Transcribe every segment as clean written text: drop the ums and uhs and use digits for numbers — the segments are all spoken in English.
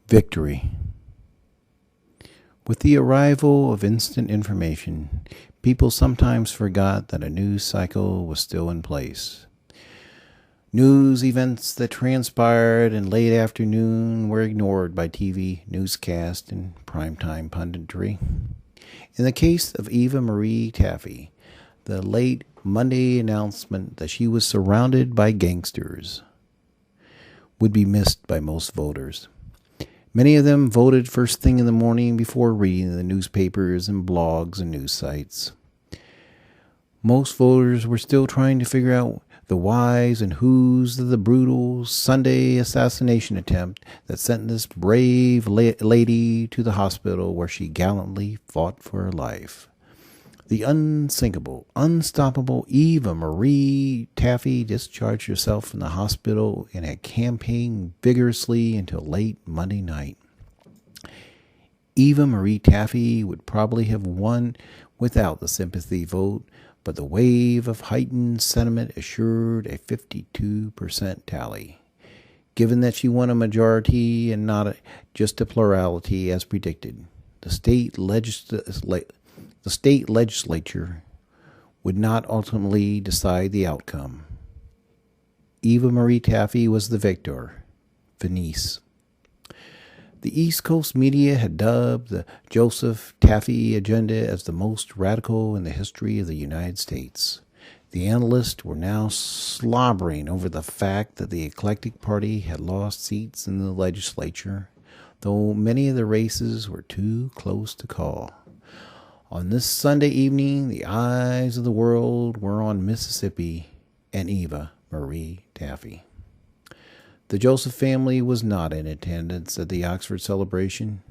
Victory. With the arrival of instant information, people sometimes forgot that a news cycle was still in place. News events that transpired in late afternoon were ignored by TV newscast and primetime punditry. In the case of Eva Marie Taffy, the late Monday announcement that she was surrounded by gangsters would be missed by most voters. Many of them voted first thing in the morning before reading the newspapers and blogs and news sites. Most voters were still trying to figure out the whys and whos of the brutal Sunday assassination attempt that sent this brave lady to the hospital where she gallantly fought for her life. The unsinkable, unstoppable Eva Marie Taffy discharged herself from the hospital and had campaigned vigorously until late Monday night. Eva Marie Taffy would probably have won without the sympathy vote, but the wave of heightened sentiment assured a 52% tally. Given that she won a majority and not just a plurality as predicted, the state legislature would not ultimately decide the outcome. Eva Marie Taffy was the victor. Finis. The East Coast media had dubbed the Joseph Taffy agenda as the most radical in the history of the United States. The analysts were now slobbering over the fact that the eclectic party had lost seats in the legislature, though many of the races were too close to call. On this Sunday evening, the eyes of the world were on Mississippi and Eva Marie Taffy. The Joseph family was not in attendance at the Oxford celebration.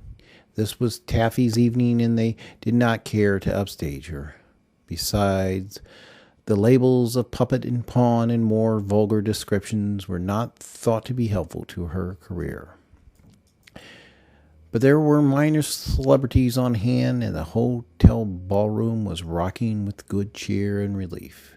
This was Taffy's evening, and they did not care to upstage her. Besides, the labels of puppet and pawn and more vulgar descriptions were not thought to be helpful to her career. But there were minor celebrities on hand, and the hotel ballroom was rocking with good cheer and relief.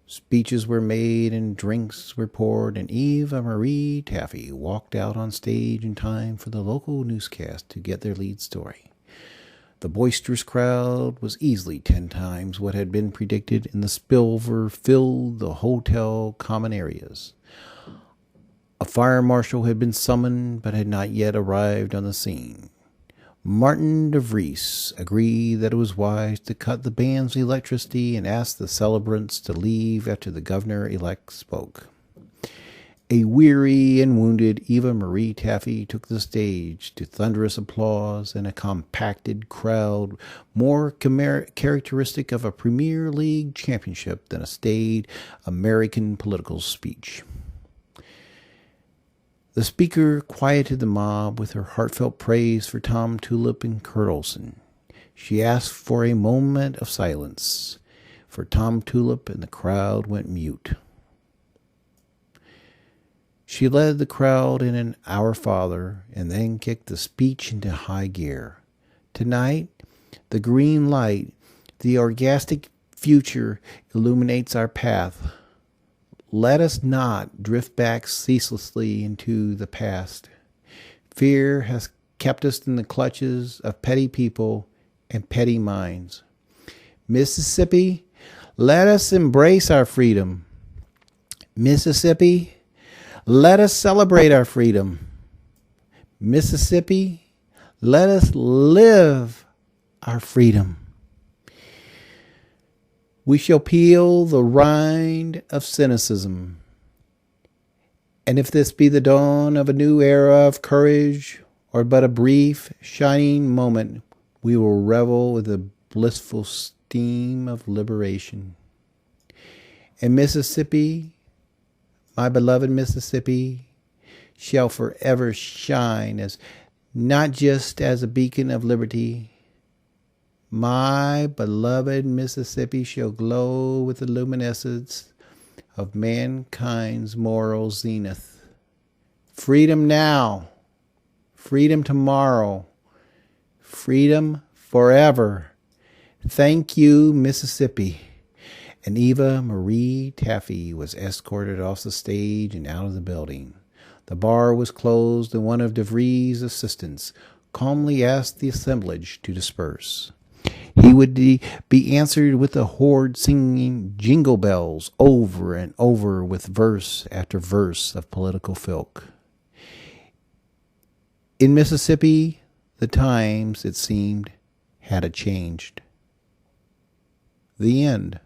Speeches were made and drinks were poured, and Eva Marie Taffy walked out on stage in time for the local newscast to get their lead story. The boisterous crowd was easily 10 times what had been predicted, and the spillover filled the hotel common areas. A fire marshal had been summoned but had not yet arrived on the scene. Martin de Vries agreed that it was wise to cut the band's electricity and asked the celebrants to leave after the governor-elect spoke. A weary and wounded Eva Marie Taffy took the stage to thunderous applause and a compacted crowd more characteristic of a Premier League championship than a staid American political speech. The speaker quieted the mob with her heartfelt praise for Tom Tulip and Kurt Olson. She asked for a moment of silence for Tom Tulip, and the crowd went mute. She led the crowd in an Our Father and then kicked the speech into high gear. Tonight, the green light, the orgastic future illuminates our path. Let us not drift back ceaselessly into the past. Fear has kept us in the clutches of petty people and petty minds. Mississippi, let us embrace our freedom. Mississippi, let us celebrate our freedom. Mississippi, let us live our freedom. We shall peel the rind of cynicism. And if this be the dawn of a new era of courage, or but a brief, shining moment, we will revel with the blissful steam of liberation. And Mississippi, my beloved Mississippi, shall forever shine as not just as a beacon of liberty. My beloved Mississippi shall glow with the luminescence of mankind's moral zenith. Freedom now, freedom tomorrow, freedom forever. Thank you, Mississippi. And Eva Marie Taffy was escorted off the stage and out of the building. The bar was closed, and one of DeVries' assistants calmly asked the assemblage to disperse. He would be answered with the horde singing jingle bells over and over with verse after verse of political filk. In Mississippi, the times, it seemed, had changed. The end.